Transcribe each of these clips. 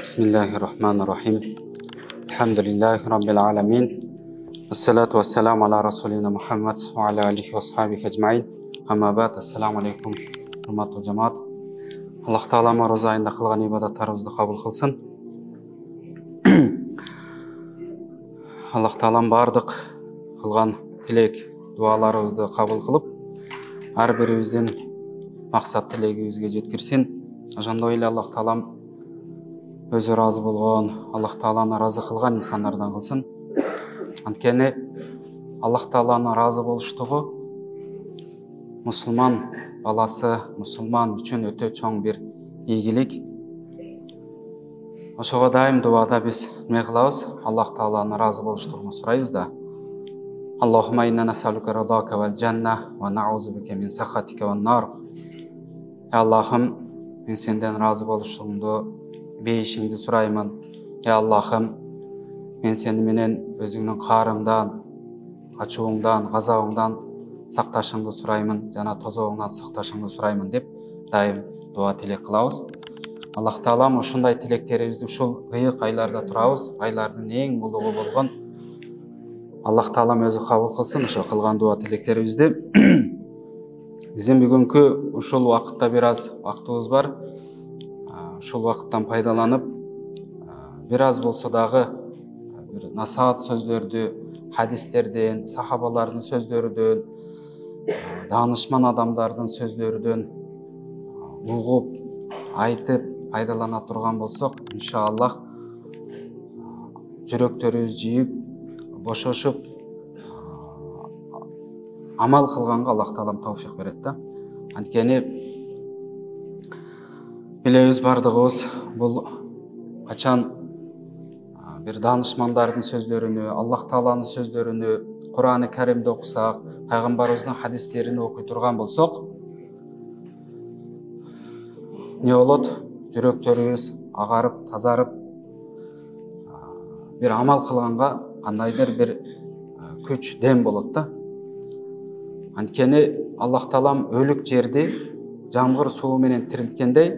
Bismillahirrahmanirrahim. Elhamdülillahi Rabbil alamin. Esselatu vesselamu ala Rasulina Muhammad wa ala alihi wa sahbihi ecmain. Amma ba'd. Assalamu alaikum. Hurmatly cemaat. Allah Taala Navruz ayında kılgan ibadatlarımızды kabul kılsın. Allah Taala bardıq kılgan tilek, dualarımızды kabul kılıp, her birimizden maksat tilegimizge jetkirsin. Ошондой эле Аллах Таалам өзү разы болгон, Аллах Тааланы разы кылган инсандардан кылсын. Анткени Аллах Тааланы разы болуштугу мусулман баласы, мусулман үчүн өтө чоң бир ийгилик. Ошого дайым дуада биз эме кылабыз? Аллах Тааланы разы болуштугун сурайбыз да. Аллахумма инна насалука радака вал жанна ва наузу бика мин сахатика ван нар. Аллахым, мен сенден разы болушуңду, бейишиңди сураймын. Аллахым, мен сени менен өзүңдүн каарыңдан, ачууңдан, газабыңдан сакташыңды сураймын, жана тозогуңдан сакташыңды сураймын деп дайым дуа тилек кылабыз. Аллах Таалам ушундай тилектерибизди ушул ыйык айларда турабыз, айлардын эң улугу болгон Аллах Таалам өзү кабыл кылсын ошо кылган дуа тилектерибизди. Биздин бүгүнкү ушул убакытта бир аз убактыбыз бар. Ушул убакыттан пайдаланып, бир аз болсо дагы бир насаат сөздөрдү, хадистерден, сахабалардын сөздөрүдөн, даанышман адамдардын сөздөрүдөн угуп, айтып, пайдалана турган болсок, иншаллах жүрөктөрүбүз жийип, бошошуп, амал кылганга Аллах Таалам тауфик берет да. Анткени билебиз бардыгыбыз бул качан бир даанышмандардын сөздөрүнү, Аллах Тааланын сөздөрүнү, Кур'аны Каримди окусак, пайгамбарыбыздын хадистерин окуй турган болсок, не болот? Жүрөктөрүбүз агарып, тазарып, бир амал кылганга кандайдыр бир күч, дем болот да. Анткени Аллах Таалам өлүк жерди жамгыр суу менен тирилткендей,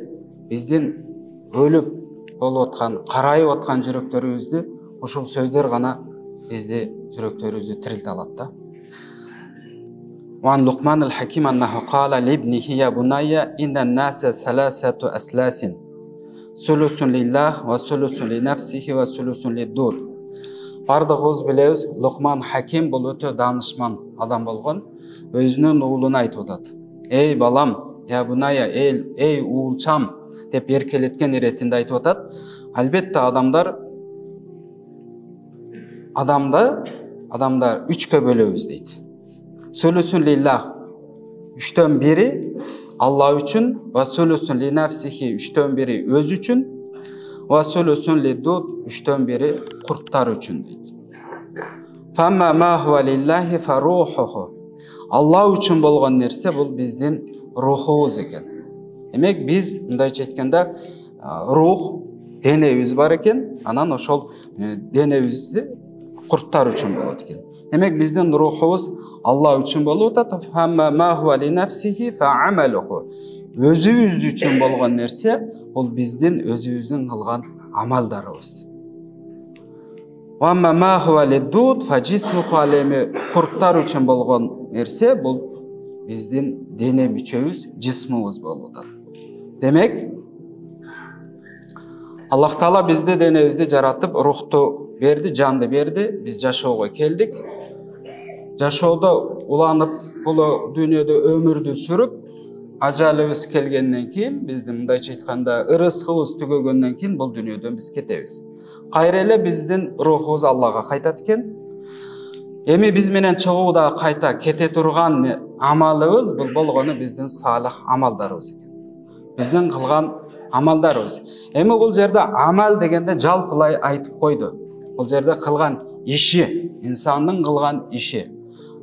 биздин өлүп болуп аткан, карайып аткан жүрөктөрүбүздү ушул сөздөр гана бизди жүрөктөрүбүздү тирилте алат да. Ван Лукман ал-Хаким аннаху кала либнихи я бунайя иннан наса саласату асласин сулусун лиллах ва сулусун ли нафсихи ва сулусун лиддуд. Бардыгыбыз билебиз, Лукман Хаким бул өтө даанышман адам болгон. Өзүнүн уулуна айтып атат: "Эй балам, я буная, эй уулчам" деп эркелеткен иретинде айтып атат. Албетте адамдар үчкө бөлөбүз дейт. Сулусун лиллах, 1/3 Алла үчүн, ва сулусун ли нафсихи, 1/3 өзү үчүн, ва сулусун лиддуд, 1/3 курттар үчүн дейт. Фамма ма хуа лиллахи фа рухуху. Алла үчүн болгон нерсе бул биздин рухубуз экен. Демек биз мындайча айтканда рух, денебиз бар экен, анан ошол денебизди курттар үчүн болот экен. Демек биздин рухубуз Алла үчүн болуп атат. Фамма ма хуа ли нафсихи фа амалуху. Өзүбүз үчүн болгон нерсе бул биздин өзүбүздүн кылган амалдарыбыз. Вамма ма хуа лиддуд фа жисмуху алеми. Курттар үчүн болгон нерсе бул биздин дене мүчөбүз, жисмибиз болуп атат. Демек Аллах Таала бизди, денебизди жаратып, рухту берди, жанды берди. Биз жашоого келдик. Жашоодо уланып, бул дүйнөдө өмүрдү сүрүп, ажалыбыз келгенден кийин, биздин мындайча айтканда ырыскыбыз түгөгөндөн кийин бул дүйнөдөн биз кетебиз. Кайра эле биздин рухубуз Аллага кайтат экен. Эми биз менен чыгууда кайта кете турган амалыбыз бул болгону биздин салих амалдарыбыз экен. Биздин кылган амалдарыбыз. Эми бул жерде амал дегенде жалпылай айтып койду. Бул жерде кылган иши, инсандын кылган иши.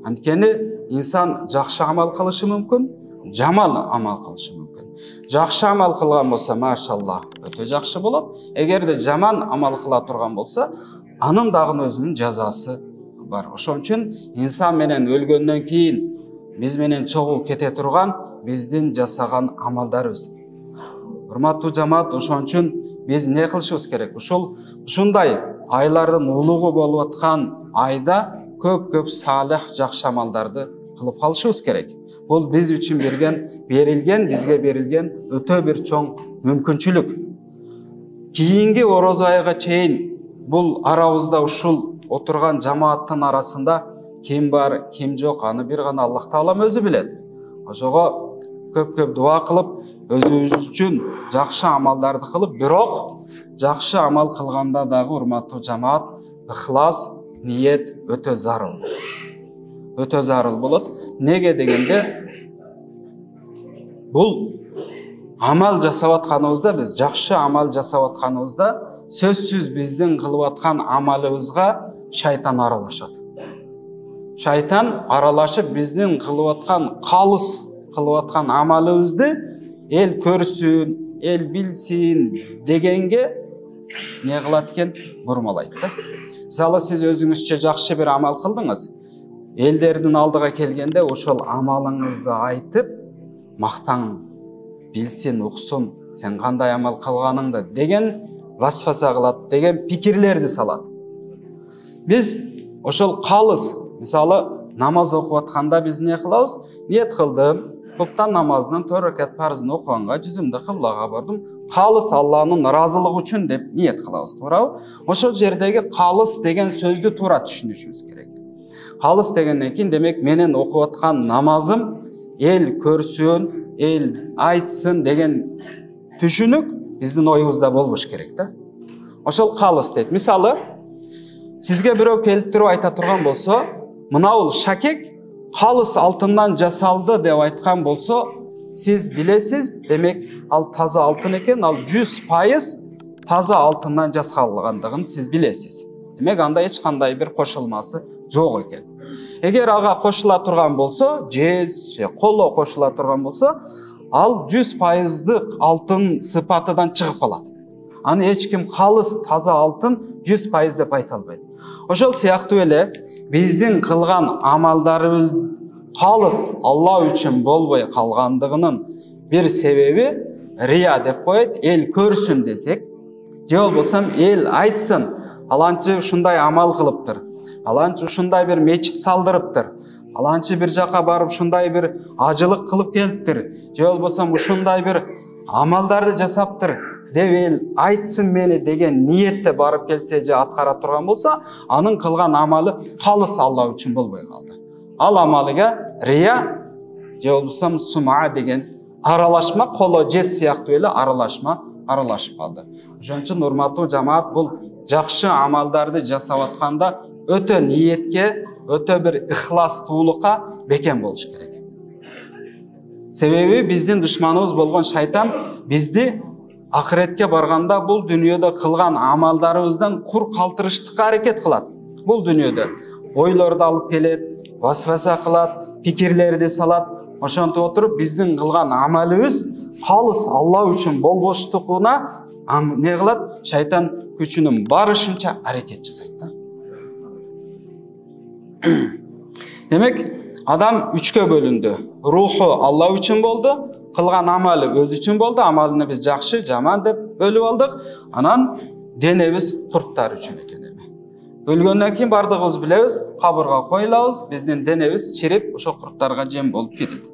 Анткени инсан жакшы амал кылышы мүмкүн, жаман амал кылышы мүмкүн. Жакшы амал кылган болсо, машалла, өтө жакшы болот. Эгерде жаман амал кыла турган болсо, анын дагы өзүнүн жазасы бар. Ошон үчүн инсан менен өлгөндөн кийин биз менен чогуу кете турган биздин жасаган амалдарыбыз. Урматтуу жамаат, ошон үчүн Biz ne kılışыбыз керек? Ушундай айлардын улугу болуп аткан айда көп салих жакшы амалдарды кылып калышыбыз керек. Бул биз үчүн бизге берилген өтө бир чоң мүмкүнчүлүк. Кийинки орозо айга чейин бул арабызда ушул отурган жамааттын арасында ким бар, ким жок, аны бир гана Аллах Таалам өзү билет. Ошого көп дуа кылып, өзүбүз үчүн жакшы амалдарды кылып, бирок жакшы амал кылганда дагы урматтуу жамаат, ыхлас, ниет өтө зарыл болот. Өтө зарыл болот. Неге дегенде, бул амал жасап атканыбызда, биз жакшы амал жасап атканыбызда, сөзсүз биздин кылып аткан амалыбызга шайтан аралашат. Шайтан аралашып биздин кылып аткан калыс кылып аткан амалыбызды эл көрсүн, эл билсин дегенге не кылат экен? Бурмалайт да. Мисалы, сиз өзүңүзчө жакшы бир амал кылдыңыз. Элдердин алдыга келгенде ошол амалыңызды айтып, мактаң, билсин, уксун, сен кандай амал кылганыңды деген васваса кылат, деген пикирлерди салат. Биз ошол калыс, мисалы, намаз окуп атканда биз не кылабыз? Ниет кылдым, куптан намазынын 4 ракат парзын окуганга, жүзүмдү кыблага бардым, калыс Алланын ыраазылыгы үчүн деп ниет кылабыз, туурабы? Ошол жердеги калыс деген сөздү туура түшүнүшүбүз керек. Калыс дегенден кийин, демек менин окуп аткан намазым эл көрсүн, эл айтсын деген түшүнүк биздин оюбузда болбош керек да. Ошол калыс дейт. Мисалы, сизге бирөө келип туруп айта турган болсо, мына бул шакек калыс алтындан жасалды деп айткан болсо, сиз билесиз, демек ал таза алтын экен, ал 100% таза алтындан жасалгандыгын сиз билесиз. Демек анда эч кандай бир кошулмасы жок экен. Эгер ага кошула турган болсо, жез же коло кошула турган болсо, ал 100%дык алтын сыпатыдан чыгып калат. Аны эч ким калыс таза алтын 100% деп айта албайт. Ошол сыяктуу эле биздин кылган амалдарыбыз калыс Алла үчүн болбой калгандыгынын бир себеби рия деп коет, эл көрсүн десек, же болбосо эл айтсын, аланчы ушундай амал кылыптыр, аланчы ушундай бир мечит салдырыптыр, аланчы бир жака барып ушундай бир ажылык кылып келиптир, же болбосо ушундай бир амалдарды жасаптыр деп эл айтсын мени деген ниетте барып келсе же аткара турган болсо, анын кылган амалы калыс Алла үчүн болбой калды. Ал амалыга рия же болбосо сума деген аралашма, коло жез сыяктуу эле аралашып калды. Ошон үчүн урматтуу жамаат, бул жакшы амалдарды жасап атканда өтө ниетке, өтө бир ыхластуулукка бекем болуш керек. Себеби биздин душманыбыз болгон шайтан бизди акыретке барганда бул дүйнөдө кылган амалдарыбыздан кур калтырыштыкка аракет кылат. Бул дүйнөдө ойлорду алып келет, васваса кылат, пикирлерди салат. Ошентип отуруп биздин кылган амалыбыз калыс Алла үчүн болбоштугуна не кылат? Шайтан күчүнүн барышынча аракет жасайт да. Демек, адам үчкө бөлүндү. Руху Алла үчүн болду, кылган амалы өз үчүн болду, амалыны биз жакшы, жаман деп бөлүп алдык. Анан денебиз курттар үчүн экен. Өлгөндөн кийин бардыгыбыз билебиз, кабырга коюлабыз, биздин денебиз чирип, ошо курттарга жем болуп кетет.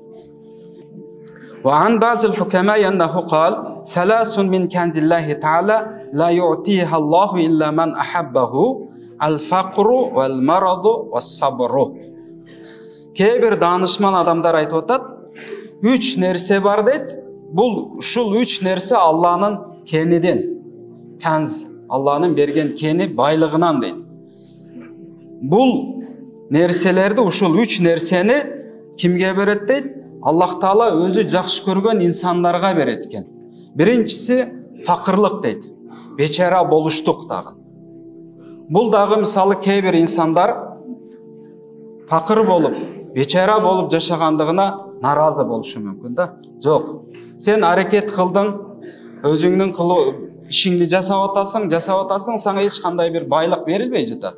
وعن بعض الحكماء أنه قال: ثلاث من كنز الله تعالى لا يعطيها الله إلا من أحبه الفقر والمرض والصبر. Кейбір данышман адамдар айтып атат, 3 нерсе бар дейт. Бул ушул 3 нерсе Алланын кениден. Канз, Алланын берген кени байлыгынан дейт. Бул нерселерди, ушул 3 нерсени кимге берет дейт? Аллах Таала өзү жакшы көргөн инсандарга берет экен. Биринчиси факырлык дейт. Бечара болуштук дагы. Бул дагы мисалы кейбир инсандар факыр болуп, бечара болуп жашагандыгына наразы болушу мүмкүн да. Жок. Сен аракет кылдың, өзүңдүн ишиңди жасап атасың, сага эч кандай бир байлык берилбей жатат.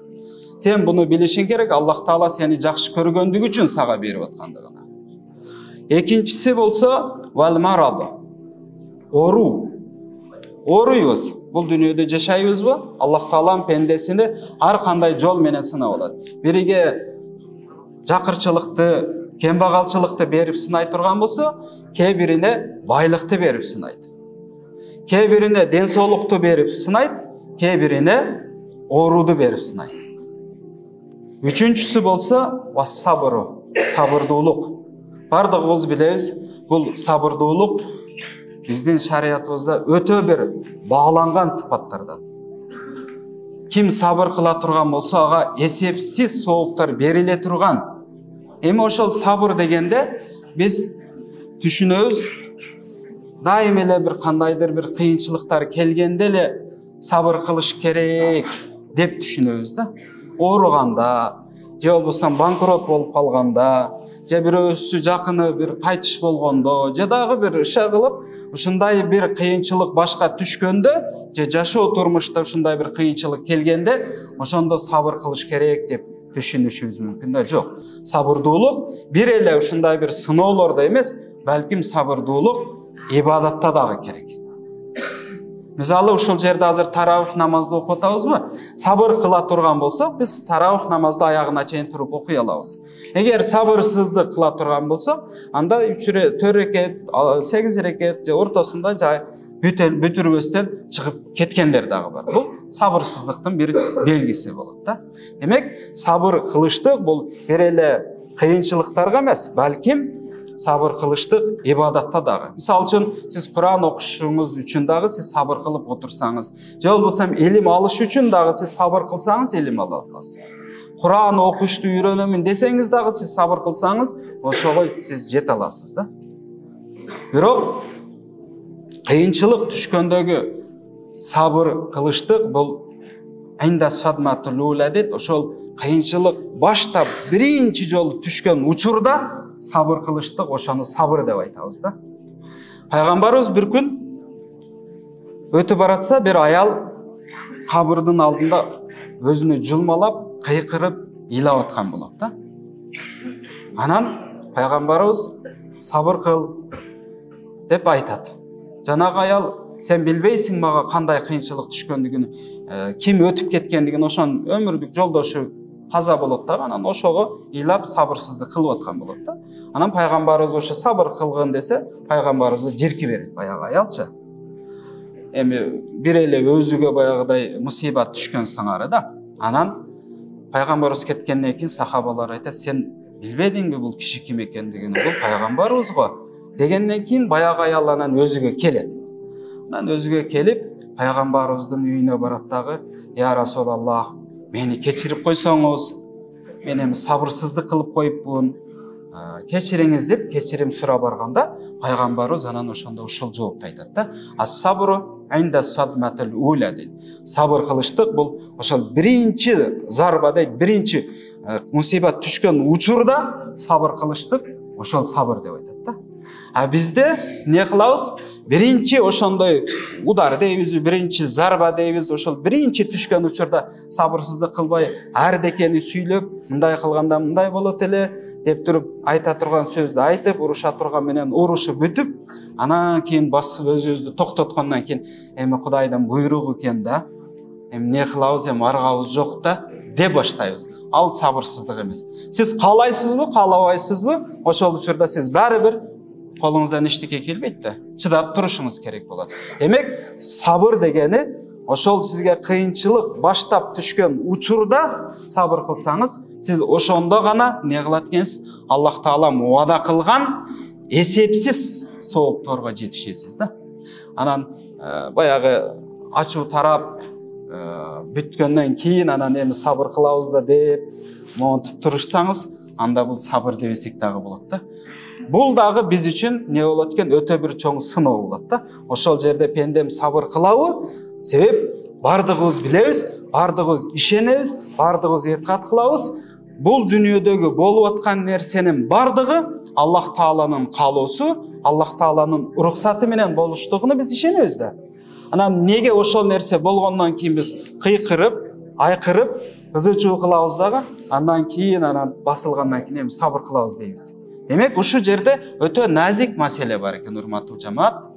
Сен буну билишиң керек, Аллах Таала сени жакшы көргөндүгү үчүн сага берип аткандыгына. Экинчиси болсо вал марад. Оруйбуз. бұл дүниеде жашайбызбы? Аллах Таалам пендесini ар кандай жол менен сынап алат. Бириге жакырчылыкты, кембагалчылыкты берип сынай турган болсо, кээ бирине байлыкты берип сынайт. Кээ бирине ден соолукту берип сынайт, кээ бирине ооруду берип сынайт. Үчүнчүсү болсо вассабру, сабырдуулук. Бардыгыбыз билебиз, бул сабырдуулук биздин шариятыбызда өтө бир багланган сыпаттардан. Ким сабыр кыла турган болсо, ага эсепсиз сооктор бериле турган. Эми ошол сабыр дегенде биз түшүнөбүз, дайым эле бир кандайдыр бир кыйынчылыктар келгенде эле сабыр кылыш керек деп түшүнөбүз да. Ооруганда, же болбосо банкрот болуп калганда, же бирөөсү жакыны бир кайтыш болгондо, же дагы бир иши кылып, ушундай бир кыйынчылык башка түшкөндө, же жашоо турмушта ушундай бир кыйынчылык келгенде, ошондо сабыр кылыш керек деп түшүнүшүбүз мүмкүн да. Жок. Сабырдуулук бир эле ушундай бир сыноолордо эмес, балким сабырдуулук ибадатта дагы керек. Мисалы ушул жерде азыр таравих намазды окуп атабызбы? Сабыр кыла турган болсок, биз таравих намазды аягына чейин туруп окуй алабыз. Эгер сабырсыздык кыла турган болсок, анда 4 рекет, 8 рекет же ортосунда жай бүтүрбөстөн чыгып кеткендер дагы бар. Бул сабырсыздыктын бир белгиси болот да. Демек, сабыр кылыштык бул бир эле кыйынчылыктарга эмес, балким сабыр кылыштык ибадатта дагы. Мисалы үчүн сиз Кур'ан окушуңуз үчүн дагы сиз сабыр кылып отурсаңыз, же болбосо илим алыш үчүн дагы сиз сабыр кылсаңыз илим ала аласыз. Кур'ан окушту үйрөнөмүн десеңиз дагы сиз сабыр кылсаңыз, ошого сиз жете аласыз да. Бирок кыйынчылык түшкөндөгү сабыр кылыштык бул айнда садматул ула дейт. Ошол кыйынчылык баштап биринчи жолу түшкөн учурда сабыр кылыштык, ошону сабыр деп айтабыз да. Пайгамбарыбыз бир күн өтүп баратса, бир аял кабырдын алдында өзүнү жылмалап, кыйкырып, ыйлап аткан болот да. Анан пайгамбарыбыз сабыр кыл деп айтат. Жанагы аял, сен билбейсиң мага кандай кыйынчылык түшкөндүгүн, ким өтүп кеткендигин, ошонун өмүрдүк жолдошу каза болот да. Анан ошого ыйлап сабырсыздык кылып аткан болот да. Анан пайгамбарыбыз ошо сабыр кылгын десе, пайгамбарыбыз жирки берет баягы аялчы. Эми бир эле өзүгө баягыдай мусибат түшкөн сыңары да. Анан пайгамбарыбыз кеткенден кийин сахабалар айтат, сен билбедиңби бул киши ким экендигин? Бул пайгамбарыбыз го дегенден кийин баягы аял анан өзүгө келет. Анан өзүгө келип, пайгамбарыбыздын үйүнө барат дагы, я Расулаллах, мени кечирип койсоңуз, мен эми сабырсыздык кылып коюпмун, кечириңиз деп кечирим сурап барганда, пайгамбарыбыз анан ошондо ушул жоопту айтат да. Ас-сабру айнда садматул ула дейт. Сабыр кылыштык бул ошол биринчи зарба дейт, биринчи мусибат түшкөн учурда сабыр кылыштык, ошол сабыр деп айтат да. А бизде не кылабыз? Биринчи ошондой удар дейбиз, биринчи зарба дейбиз, ошол биринчи түшкөн учурда сабырсыздык кылбай, ардекени сүйлөп, мындай кылганда мындай болот эле деп туруп, айта турган сөздү айтып, уруша турган менен урушуп бүтүп, анан кийин басып өзүбүздү токтоткондон кийин, эми Кудайдын буйругу экен да, эми не кылабыз, эми аргабыз жок да деп баштайбыз. Ал сабырсыздык эмес. Сиз каалайсызбы, каалабайсызбы, ошол учурда сиз баары бир колуңуздан эчтеке келбейт да, чыдап турушуңуз керек болот. Демек, сабыр дегени ошол сизге кыйынчылык баштап түшкөн учурда сабыр кылсаңыз, сиз ошондо гана не кылат экенсиз? Аллах Таалам уада кылган эсепсиз соопторго жетишесиз да. Анан баягы ачуу тарап бүткөндөн кийин анан эми сабыр кылабыз да деп монтуп турушсаңыз, анда бул сабыр дебесек дагы болот да. Бул дагы биз үчүн не болот экен? Өтө бир чоң сыноо болот да. Ошол жерде пендем сабыр кылабы? Себеп бардыгыбыз билебиз, бардыгыбыз ишенебиз, бардыгыбыз этикад кылабыз. Бул дүйнөдөгү болуп аткан нерсенин бардыгы Аллах Тааланын каалоосу, Аллах Тааланын уруксаты менен болуштугуна биз ишенебиз да. Анан неге ошол нерсе болгондон кийин биз кыйкырып, айкырып, ызы-чуу кылабыз дагы, андан кийин анан басылгандан кийин эми сабыр кылабыз дейбиз. Демек, ушу жерде өтө назик маселе бар экен, урматтуу жамаат.